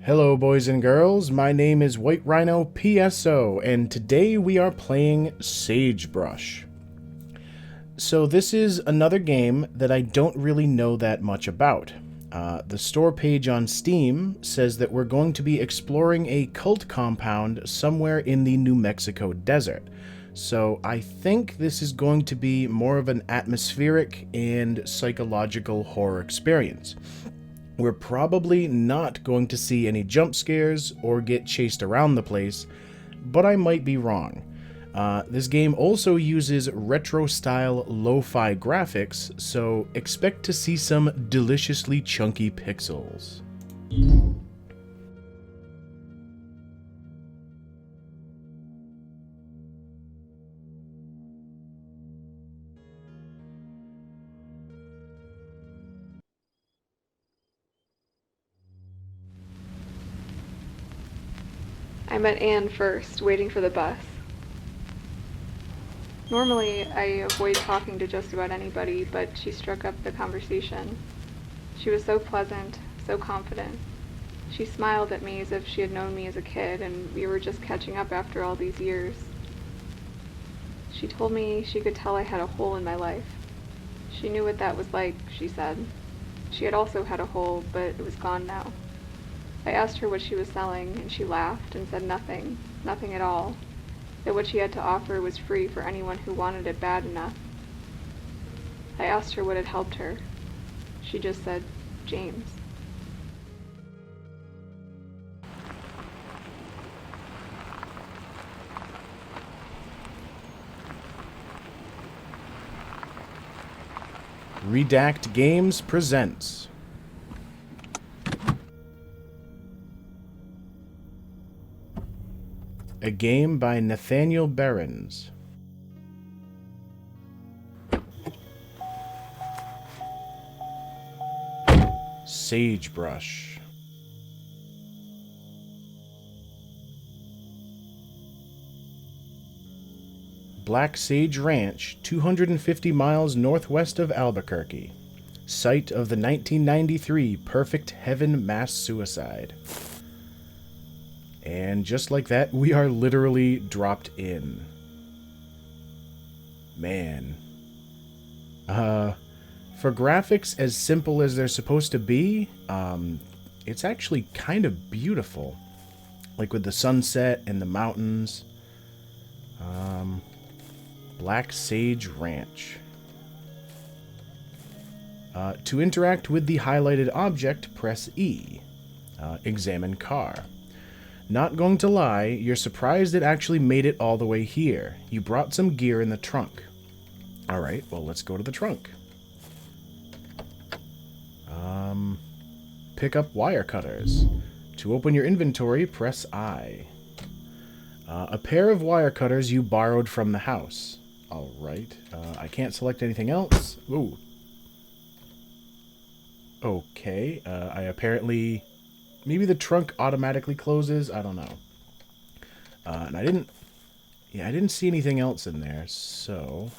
Hello boys and girls, my name is White Rhino PSO, and today we are playing Sagebrush. So this is another game that I don't really know that much about. The store page on Steam says that we're going to be exploring a cult compound somewhere in the New Mexico desert. So I think this is going to be more of an atmospheric and psychological horror experience. We're probably not going to see any jump scares or get chased around the place, but I might be wrong. This game also uses retro-style lo-fi graphics, so expect to see some deliciously chunky pixels. I met Anne first, waiting for the bus. Normally, I avoid talking to just about anybody, but she struck up the conversation. She was so pleasant, so confident. She smiled at me as if she had known me as a kid, and we were just catching up after all these years. She told me she could tell I had a hole in my life. She knew what that was like, she said. She had also had a hole, but it was gone now. I asked her what she was selling, and she laughed and said nothing, nothing at all, that what she had to offer was free for anyone who wanted it bad enough. I asked her what had helped her. She just said, James. Redact Games presents a game by Nathaniel Behrens. Sagebrush. Black Sage Ranch, 250 miles northwest of Albuquerque. Site of the 1993 Perfect Heaven mass suicide. And just like that, we are literally dropped in. Man. For graphics as simple as they're supposed to be, it's actually kind of beautiful. Like with the sunset and the mountains. Black Sage Ranch. To interact with the highlighted object, press E. Examine car. Not going to lie, you're surprised it actually made it all the way here. You brought some gear in the trunk. Alright, well, let's go to the trunk. Pick up wire cutters. To open your inventory, press I. A pair of wire cutters you borrowed from the house. Alright, I can't select anything else. Ooh. Okay, I apparently... Maybe the trunk automatically closes. I don't know. And I didn't see anything else in there, so...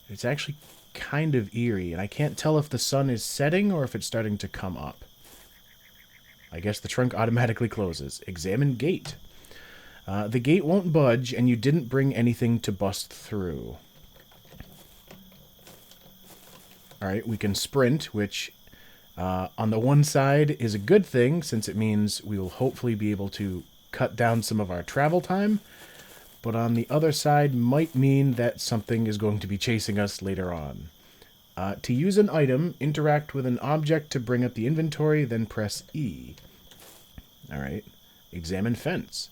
It's actually kind of eerie, and I can't tell if the sun is setting or if it's starting to come up. I guess the trunk automatically closes. Examine gate. The gate won't budge, and you didn't bring anything to bust through. Alright, we can sprint, which on the one side is a good thing, since it means we will hopefully be able to cut down some of our travel time, but on the other side might mean that something is going to be chasing us later on. To use an item, interact with an object to bring up the inventory, then press E. Alright, examine fence.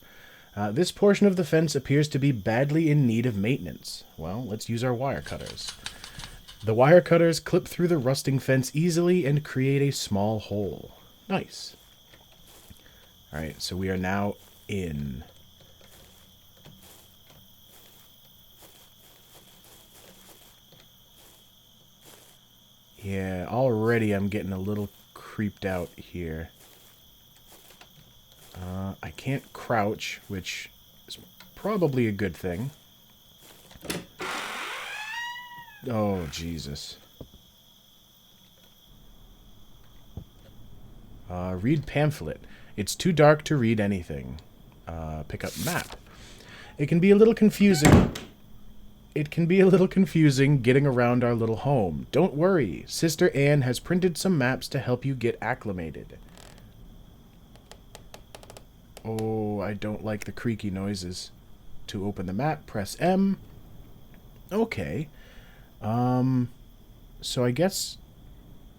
This portion of the fence appears to be badly in need of maintenance. Well, let's use our wire cutters. The wire cutters clip through the rusting fence easily and create a small hole. Nice. Alright, so we are now in. Yeah, already I'm getting a little creeped out here. I can't crouch, which is probably a good thing. Oh, Jesus. Read pamphlet. It's too dark to read anything. Pick up map. It can be a little confusing. Getting around our little home. Don't worry. Sister Anne has printed some maps to help you get acclimated. Oh, I don't like the creaky noises. To open the map, press M. Okay. So I guess...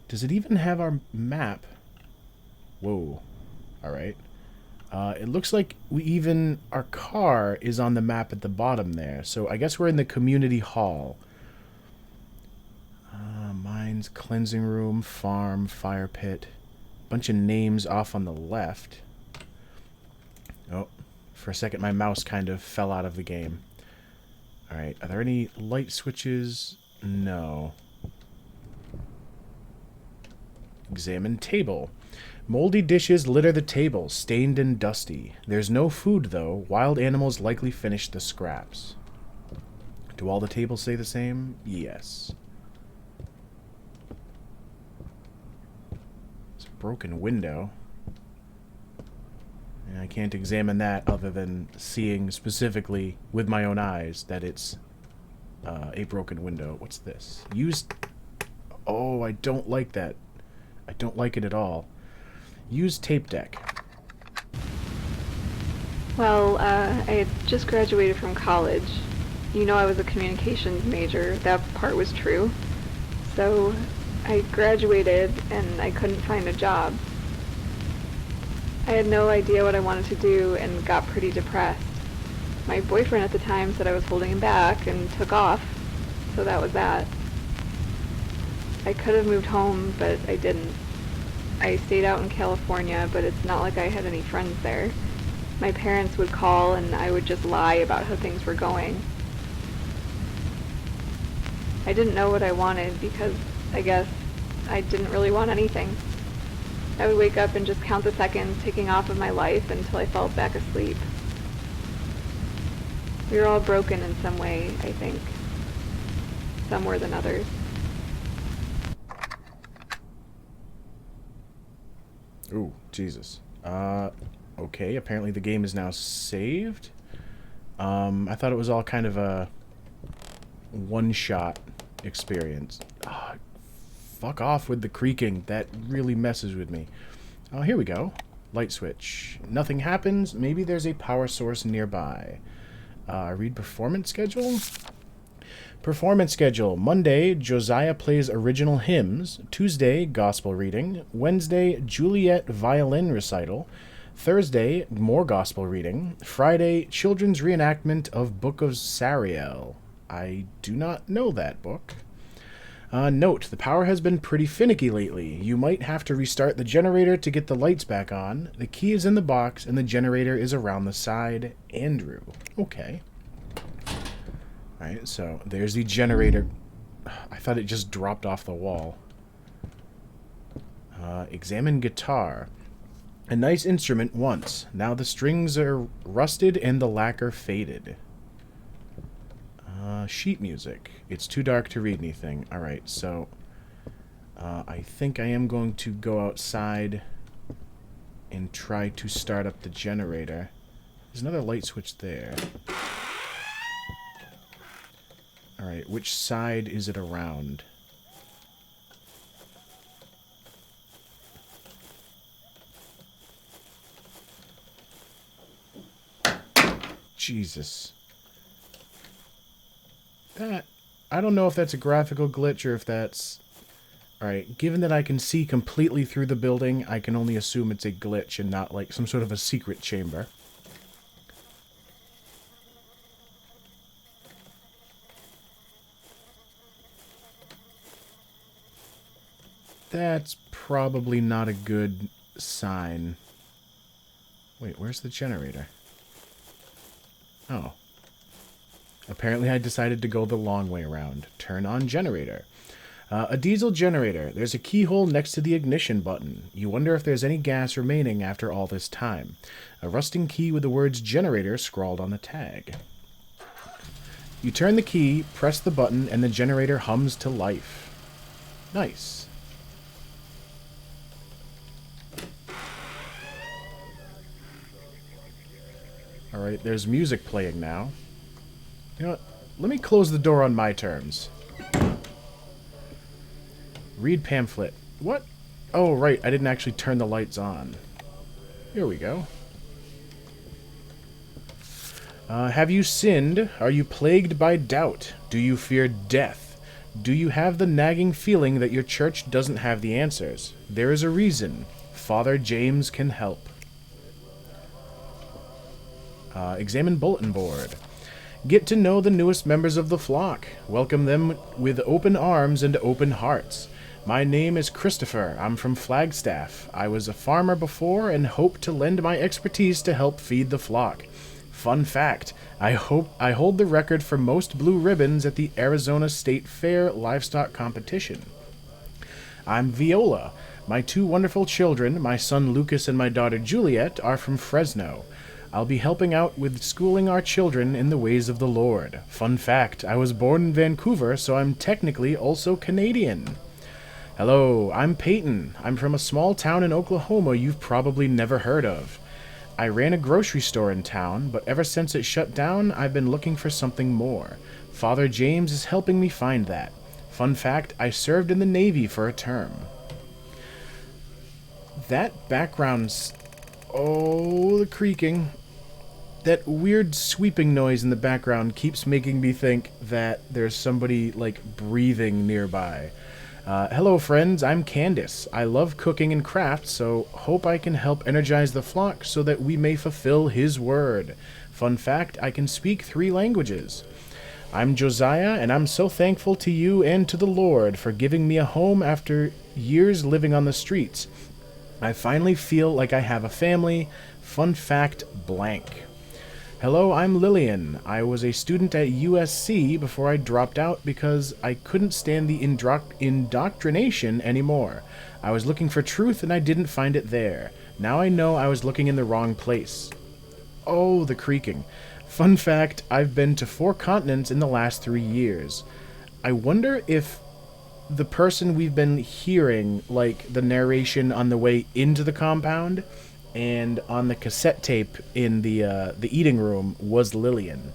Does it even have our map? Whoa. Alright. It looks like our car is on the map at the bottom there. So I guess we're in the community hall. Mines, cleansing room, farm, fire pit. Bunch of names off on the left. Oh, for a second my mouse kind of fell out of the game. Alright, are there any light switches? No. Examine table. Moldy dishes litter the table, stained and dusty. There's no food, though. Wild animals likely finished the scraps. Do all the tables say the same? Yes. It's a broken window. And I can't examine that other than seeing specifically with my own eyes that it's a broken window. What's this? Used... Oh, I don't like that. I don't like it at all. Use tape deck. Well, I had just graduated from college. You know I was a communications major. That part was true. So I graduated and I couldn't find a job. I had no idea what I wanted to do and got pretty depressed. My boyfriend at the time said I was holding him back and took off, so that was that. I could have moved home, but I didn't. I stayed out in California, but it's not like I had any friends there. My parents would call and I would just lie about how things were going. I didn't know what I wanted because I guess I didn't really want anything. I would wake up and just count the seconds ticking off of my life until I fell back asleep. We were all broken in some way, I think. Some more than others. Ooh, Jesus. Okay, apparently the game is now saved. I thought it was all kind of a one-shot experience. Fuck off with the creaking. That really messes with me. Oh, here we go. Light switch. Nothing happens. Maybe there's a power source nearby. Read performance schedule. Performance schedule. Monday, Josiah plays original hymns. Tuesday, gospel reading. Wednesday, Juliet violin recital. Thursday, more gospel reading. Friday, children's reenactment of Book of Sariel. I do not know that book. Note, the power has been pretty finicky lately. You might have to restart the generator to get the lights back on. The key is in the box, and the generator is around the side. Andrew. Okay. Alright, so there's the generator. I thought it just dropped off the wall. Examine guitar. A nice instrument once. Now the strings are rusted and the lacquer faded. Sheet music. It's too dark to read anything. Alright, so I think I am going to go outside and try to start up the generator. There's another light switch there. Alright, which side is it around? Jesus. That... I don't know if that's a graphical glitch or if that's... Alright, given that I can see completely through the building, I can only assume it's a glitch and not like some sort of a secret chamber. That's probably not a good sign. Wait, where's the generator? Oh. Apparently I decided to go the long way around. Turn on generator. A diesel generator. There's a keyhole next to the ignition button. You wonder if there's any gas remaining after all this time. A rusting key with the words generator scrawled on the tag. You turn the key, press the button, and the generator hums to life. Nice. Alright, there's music playing now. You know what? Let me close the door on my terms. Read pamphlet. What? Oh, right, I didn't actually turn the lights on. Here we go. Have you sinned? Are you plagued by doubt? Do you fear death? Do you have the nagging feeling that your church doesn't have the answers? There is a reason. Father James can help. Examine bulletin board. Get to know the newest members of the flock. Welcome them with open arms and open hearts. My name is Christopher. I'm from Flagstaff. I was a farmer before and hope to lend my expertise to help feed the flock. Fun fact, I hold the record for most blue ribbons at the Arizona State Fair livestock competition. I'm Viola. My two wonderful children, my son Lucas and my daughter Juliet, are from Fresno. I'll be helping out with schooling our children in the ways of the Lord. Fun fact, I was born in Vancouver, so I'm technically also Canadian. Hello, I'm Peyton. I'm from a small town in Oklahoma you've probably never heard of. I ran a grocery store in town, but ever since it shut down, I've been looking for something more. Father James is helping me find that. Fun fact, I served in the Navy for a term. That background's... Oh, the creaking. That weird sweeping noise in the background keeps making me think that there's somebody, like, breathing nearby. Hello friends, I'm Candace. I love cooking and crafts, so hope I can help energize the flock so that we may fulfill his word. Fun fact, I can speak 3 languages. I'm Josiah, and I'm so thankful to you and to the Lord for giving me a home after years living on the streets. I finally feel like I have a family. Fun fact, blank. Hello, I'm Lillian. I was a student at USC before I dropped out because I couldn't stand the indoctrination anymore. I was looking for truth and I didn't find it there. Now I know I was looking in the wrong place. Oh, the creaking. Fun fact, I've been to 4 continents in the last 3 years. I wonder if the person we've been hearing, like the narration on the way into the compound and on the cassette tape in the eating room, was Lillian.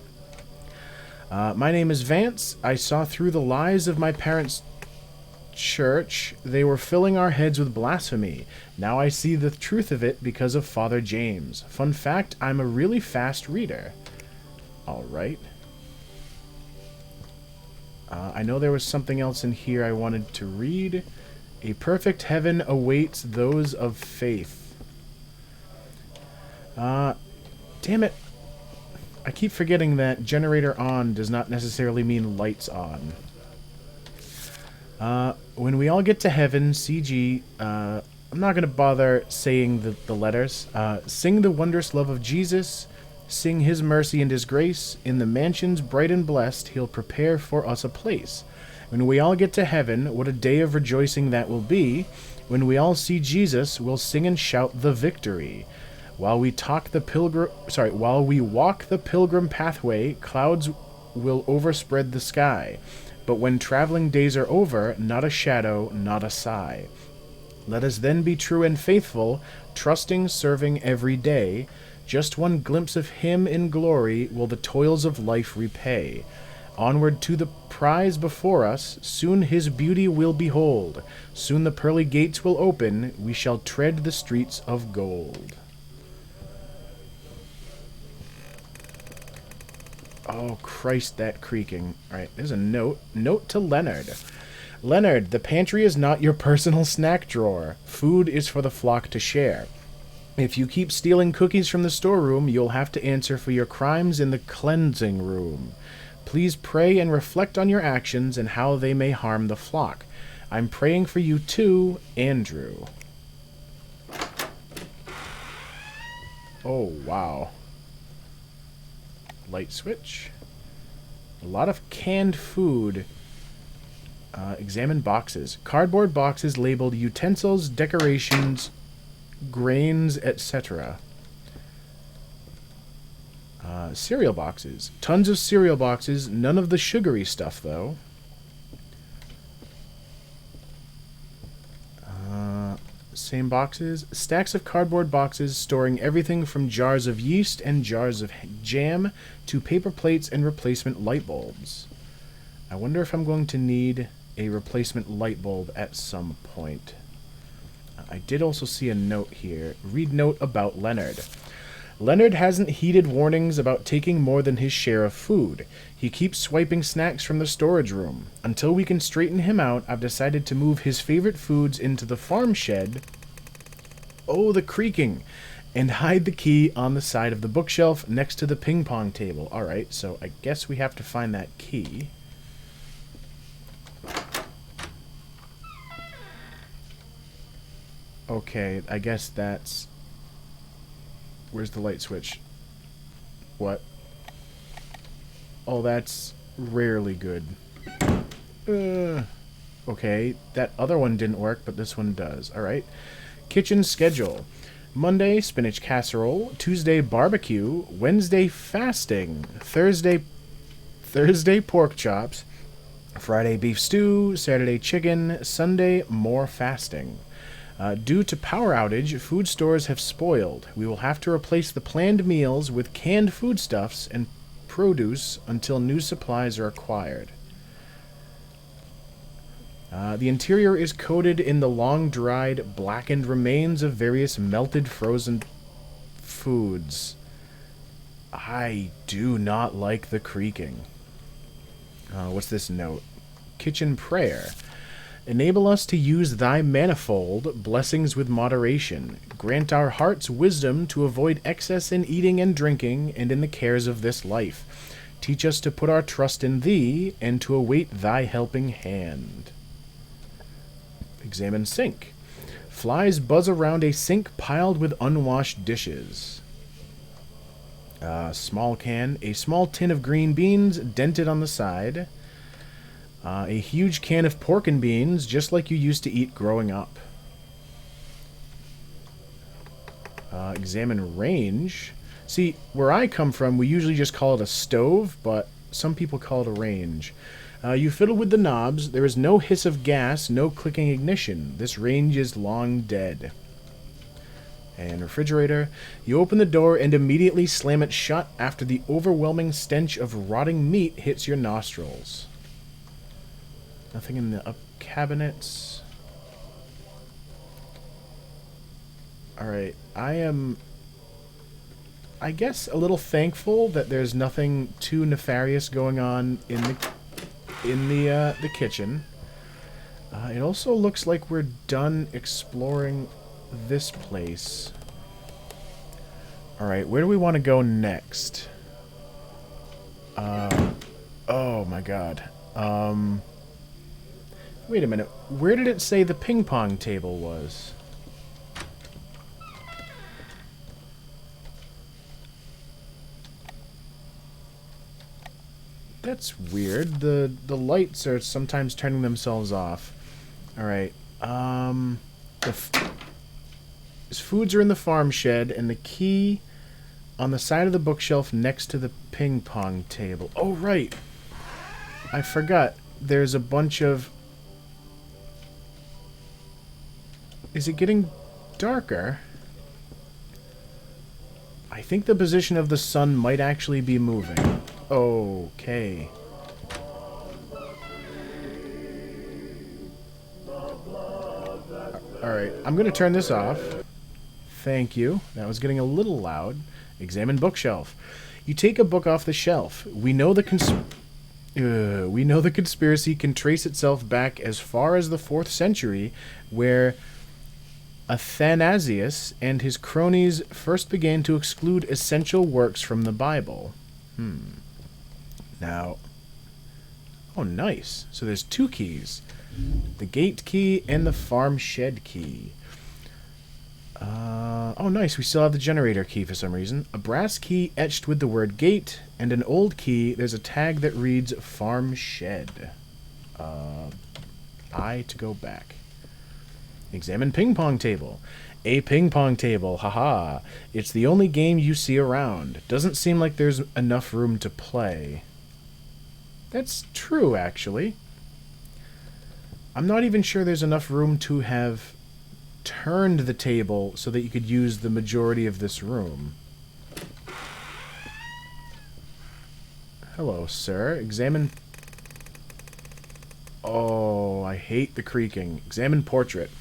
My name is Vance. I saw through the lies of my parents' church. They were filling our heads with blasphemy. Now I see the truth of it because of Father James. Fun fact, I'm a really fast reader. Alright. I know there was something else in here I wanted to read. A perfect heaven awaits those of faith. Damn it. I keep forgetting that generator on does not necessarily mean lights on. When we all get to heaven, CG, I'm not going to bother saying the letters. Sing the wondrous love of Jesus. Sing his mercy and his grace. In the mansions bright and blessed, he'll prepare for us a place. When we all get to heaven, what a day of rejoicing that will be. When we all see Jesus, we'll sing and shout the victory. While we walk the pilgrim pathway, clouds will overspread the sky. But when traveling days are over, not a shadow, not a sigh. Let us then be true and faithful, trusting, serving every day. Just one glimpse of him in glory will the toils of life repay. Onward to the prize before us, soon his beauty we'll behold. Soon the pearly gates will open, we shall tread the streets of gold. Oh, Christ, that creaking. Alright, there's a note. Note to Leonard. Leonard, the pantry is not your personal snack drawer. Food is for the flock to share. If you keep stealing cookies from the storeroom, you'll have to answer for your crimes in the cleansing room. Please pray and reflect on your actions and how they may harm the flock. I'm praying for you too, Andrew. Oh, wow. Light switch. A lot of canned food. Examine boxes. Cardboard boxes labeled utensils, decorations, grains, etc. Cereal boxes. Tons of cereal boxes. None of the sugary stuff, though. Same boxes. Stacks of cardboard boxes storing everything from jars of yeast and jars of jam to paper plates and replacement light bulbs. I wonder if I'm going to need a replacement light bulb at some point. I did also see a note here. Read note about Leonard. Leonard hasn't heeded warnings about taking more than his share of food. He keeps swiping snacks from the storage room. Until we can straighten him out, I've decided to move his favorite foods into the farm shed. Oh, the creaking! And hide the key on the side of the bookshelf next to the ping pong table. Alright, so I guess we have to find that key. Okay, I guess that's... Where's the light switch? What? Oh, that's rarely good. Okay, that other one didn't work, but this one does. Alright. Kitchen schedule. Monday, spinach casserole. Tuesday, barbecue. Wednesday, fasting. Thursday, pork chops. Friday, beef stew. Saturday, chicken. Sunday, more fasting. Due to power outage, food stores have spoiled. We will have to replace the planned meals with canned foodstuffs and produce until new supplies are acquired. The interior is coated in the long-dried, blackened remains of various melted frozen foods. I do not like the creaking. What's this note? Kitchen prayer. Enable us to use thy manifold blessings with moderation. Grant our hearts wisdom to avoid excess in eating and drinking and in the cares of this life. Teach us to put our trust in thee and to await thy helping hand. Examine sink. Flies buzz around a sink piled with unwashed dishes. Small can. A small tin of green beans dented on the side. A huge can of pork and beans, just like you used to eat growing up. Examine range. See, where I come from, we usually just call it a stove, but some people call it a range. You fiddle with the knobs. There is no hiss of gas, no clicking ignition. This range is long dead. And refrigerator. You open the door and immediately slam it shut after the overwhelming stench of rotting meat hits your nostrils. Nothing in the up cabinets. Alright, I am, I guess, a little thankful that there's nothing too nefarious going on in the kitchen. It also looks like we're done exploring this place. Alright, where do we want to go next? Oh my god. Wait a minute. Where did it say the ping pong table was? That's weird. The lights are sometimes turning themselves off. Alright. His foods are in the farm shed, and the key on the side of the bookshelf next to the ping pong table. Oh, right. I forgot. There's a bunch of... Is it getting darker? I think the position of the sun might actually be moving. Okay. Alright, I'm going to turn this off. Thank you. That was getting a little loud. Examine bookshelf. You take a book off the shelf. We know the conspiracy can trace itself back as far as the 4th century, where Athanasius and his cronies first began to exclude essential works from the Bible. Now, oh, nice. So there's 2 keys. The gate key and the farm shed key. Oh, nice. We still have the generator key for some reason. A brass key etched with the word gate, and an old key. There's a tag that reads farm shed. I to go back. Examine ping pong table. A ping pong table, haha. It's the only game you see around. Doesn't seem like there's enough room to play. That's true, actually. I'm not even sure there's enough room to have turned the table so that you could use the majority of this room. Hello, sir. Examine... Oh, I hate the creaking. Examine portrait.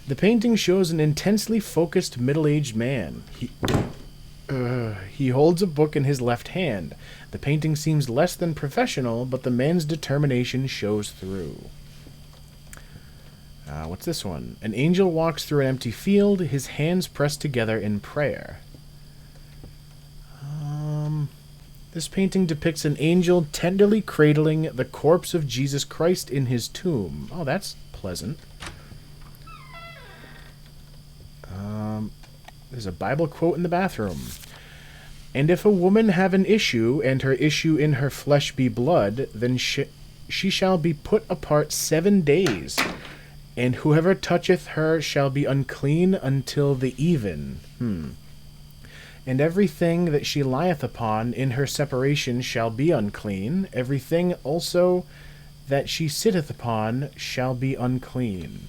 The painting shows an intensely focused middle-aged man. He holds a book in his left hand. The painting seems less than professional, but the man's determination shows through. What's this one? An angel walks through an empty field, his hands pressed together in prayer. This painting depicts an angel tenderly cradling the corpse of Jesus Christ in his tomb. Oh, that's pleasant. There's a Bible quote in the bathroom. And if a woman have an issue, and her issue in her flesh be blood, then she shall be put apart 7 days. And whoever toucheth her shall be unclean until the even. And everything that she lieth upon in her separation shall be unclean. Everything also that she sitteth upon shall be unclean.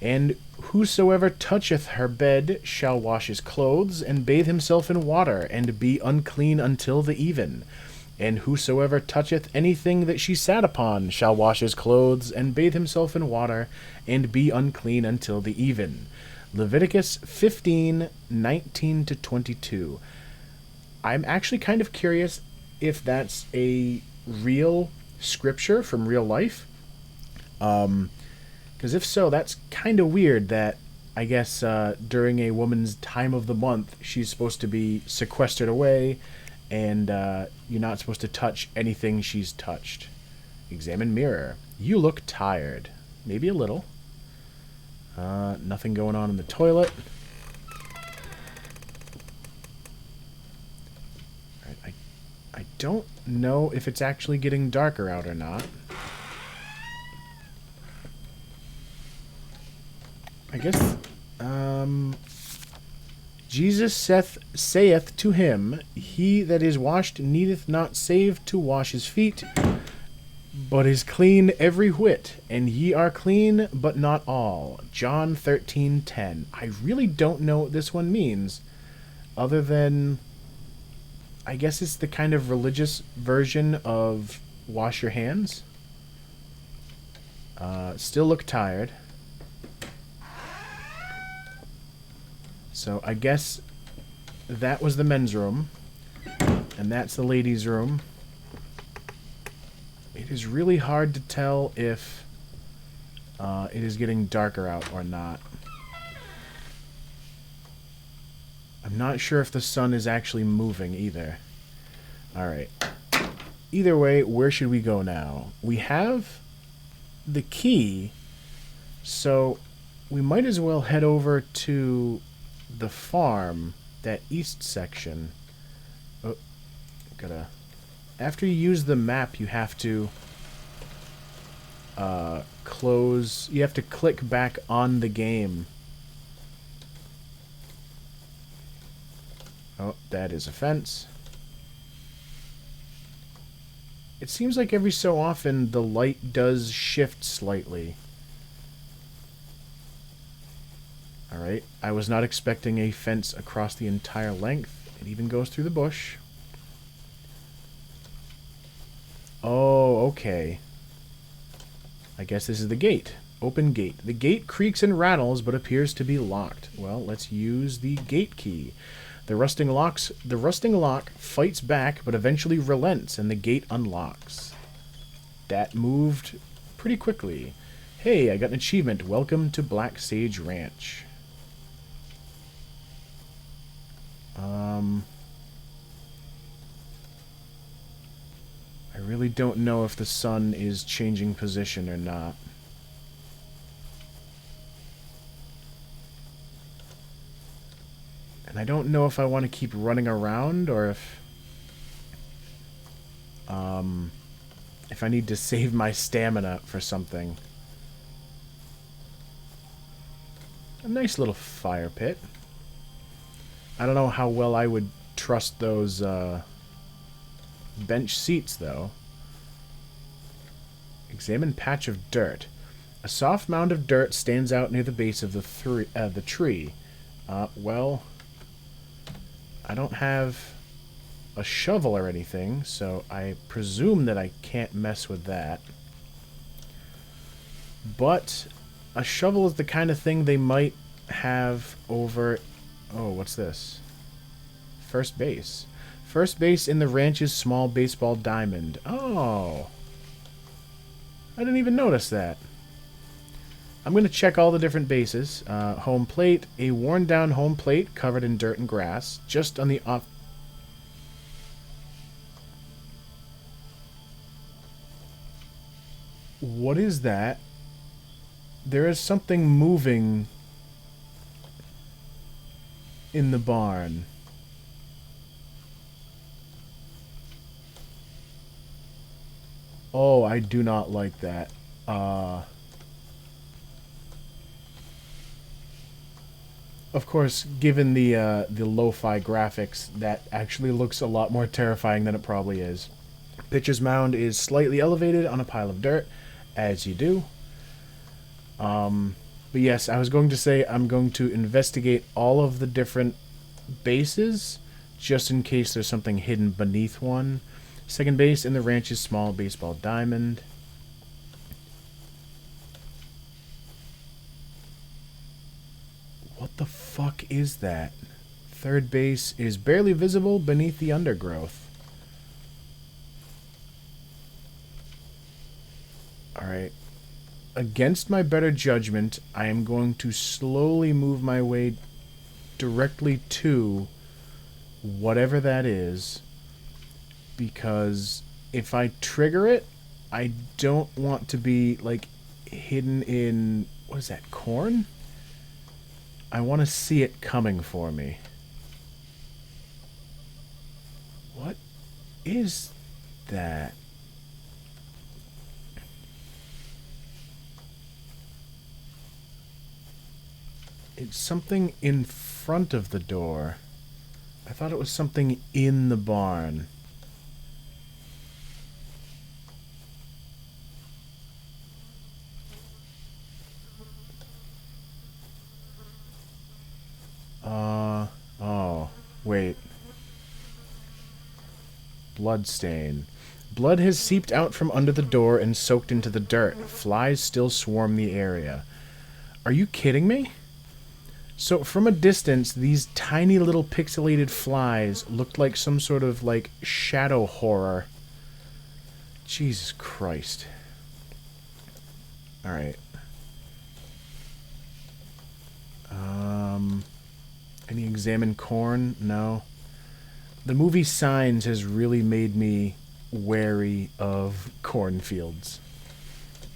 And whosoever toucheth her bed shall wash his clothes, and bathe himself in water, and be unclean until the even. And whosoever toucheth anything that she sat upon shall wash his clothes, and bathe himself in water, and be unclean until the even. Leviticus 15:19-22. I'm actually kind of curious if that's a real scripture from real life. Because if so, that's kind of weird that, I guess, during a woman's time of the month, she's supposed to be sequestered away, and you're not supposed to touch anything she's touched. Examine mirror. You look tired. Maybe a little. Nothing going on in the toilet. Alright, I don't know if it's actually getting darker out or not. I guess, Jesus saith to him, He that is washed needeth not save to wash his feet, but is clean every whit, and ye are clean, but not all. John 13:10. I really don't know what this one means, other than, I guess it's the kind of religious version of wash your hands. Still look tired. So I guess that was the men's room, and that's the ladies' room. It is really hard to tell if it is getting darker out or not. I'm not sure if the sun is actually moving either. Alright. Either way, where should we go now? We have the key, so we might as well head over to the farm, that east section. Oh, gotta... After you use the map, you have to close... You have to click back on the game. Oh, that is a fence. It seems like every so often the light does shift slightly. Alright, I was not expecting a fence across the entire length. It even goes through the bush. Oh, okay. I guess this is the gate. Open gate. The gate creaks and rattles, but appears to be locked. Well, let's use the gate key. The rusting lock fights back, but eventually relents, and the gate unlocks. That moved pretty quickly. Hey, I got an achievement. Welcome to Black Sage Ranch. I really don't know if the sun is changing position or not. And I don't know if I want to keep running around or if I need to save my stamina for something. A nice little fire pit. I don't know how well I would trust those bench seats, though. Examine patch of dirt. A soft mound of dirt stands out near the base of the tree. Well, I don't have a shovel or anything, so I presume that I can't mess with that. But a shovel is the kind of thing they might have over... Oh, what's this? First base. First base in the ranch's small baseball diamond. Oh. I didn't even notice that. I'm going to check all the different bases. Home plate. A worn down home plate covered in dirt and grass. Just on the off... What is that? There is something moving in the barn. Oh, I do not like that. Of course, given the lo-fi graphics, that actually looks a lot more terrifying than it probably is. Pitcher's mound is slightly elevated on a pile of dirt, as you do. But yes, I was going to say I'm going to investigate all of the different bases, just in case there's something hidden beneath one. Second base in the ranch's small baseball diamond. What the fuck is that? Third base is barely visible beneath the undergrowth. Alright. Against my better judgment, I am going to slowly move my way directly to whatever that is. Because if I trigger it, I don't want to be, like, hidden in... What is that, corn? I want to see it coming for me. What is that? It's something in front of the door. I thought it was something in the barn. Oh, wait. Bloodstain. Blood has seeped out from under the door and soaked into the dirt. Flies still swarm the area. Are you kidding me? So, from a distance, these tiny little pixelated flies looked like some sort of, like, shadow horror. Jesus Christ. Alright. Any examine corn? No. The movie Signs has really made me wary of cornfields.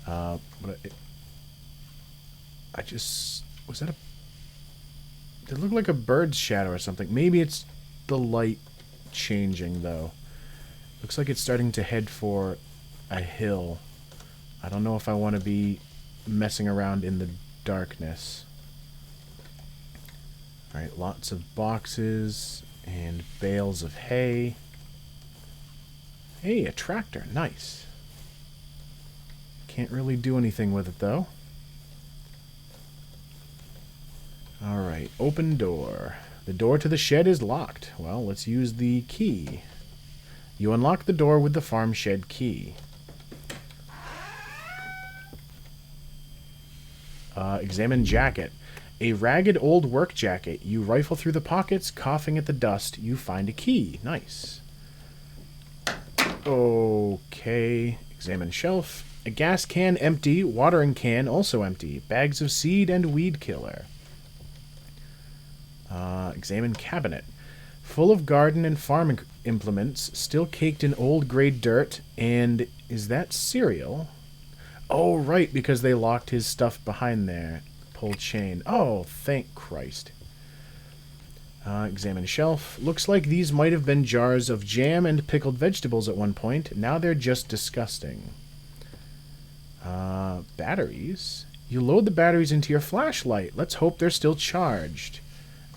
I just... Was that a... It looked like a bird's shadow or something. Maybe it's the light changing, though. Looks like it's starting to head for a hill. I don't know if I want to be messing around in the darkness. Alright, lots of boxes and bales of hay. Hey, a tractor. Nice. Can't really do anything with it, though. Alright, open door. The door to the shed is locked. Well, let's use the key. You unlock the door with the farm shed key. Examine jacket. A ragged old work jacket. You rifle through the pockets, coughing at the dust. You find a key. Nice. Okay. Examine shelf. A gas can empty. Watering can also empty. Bags of seed and weed killer. Examine cabinet. Full of garden and farm implements, still caked in old gray dirt, and is that cereal? Oh, right, because they locked his stuff behind there. Pull chain. Oh, thank Christ. Examine shelf. Looks like these might have been jars of jam and pickled vegetables at one point. Now they're just disgusting. Batteries. You load the batteries into your flashlight. Let's hope they're still charged.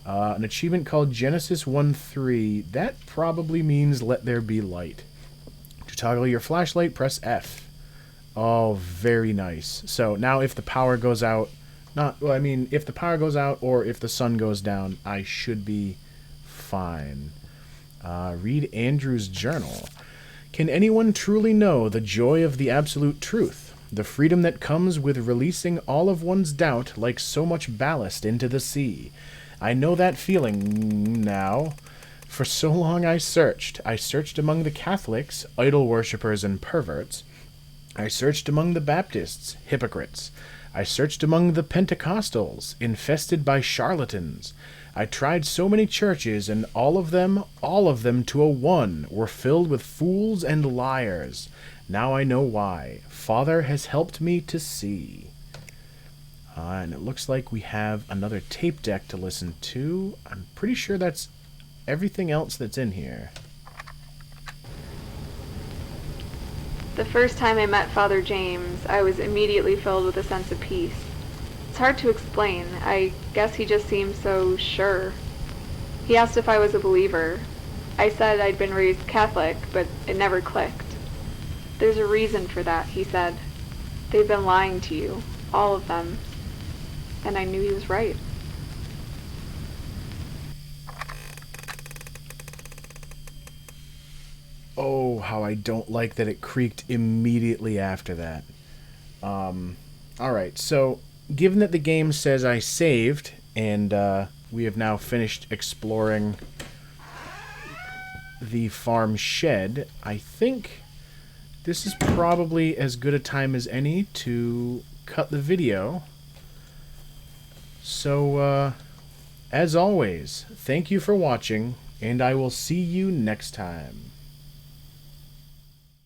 An achievement called Genesis 1-3. That probably means let there be light. To toggle your flashlight, press F. Oh, very nice. So now if the power goes out, if the power goes out or if the sun goes down, I should be fine. Read Andrew's journal. Can anyone truly know the joy of the absolute truth? The freedom that comes with releasing all of one's doubt like so much ballast into the sea. I know that feeling now. For so long I searched. I searched among the Catholics, idol worshippers and perverts. I searched among the Baptists, hypocrites. I searched among the Pentecostals, infested by charlatans. I tried so many churches, and all of them to a one, were filled with fools and liars. Now I know why. Father has helped me to see. And it looks like we have another tape deck to listen to. I'm pretty sure that's everything else that's in here. The first time I met Father James, I was immediately filled with a sense of peace. It's hard to explain. I guess he just seemed so sure. He asked if I was a believer. I said I'd been raised Catholic, but it never clicked. There's a reason for that, he said. They've been lying to you, all of them. And I knew he was right. Oh, how I don't like that it creaked immediately after that. Alright, so given that the game says I saved, and we have now finished exploring the farm shed, I think this is probably as good a time as any to cut the video. So, as always, thank you for watching, and I will see you next time.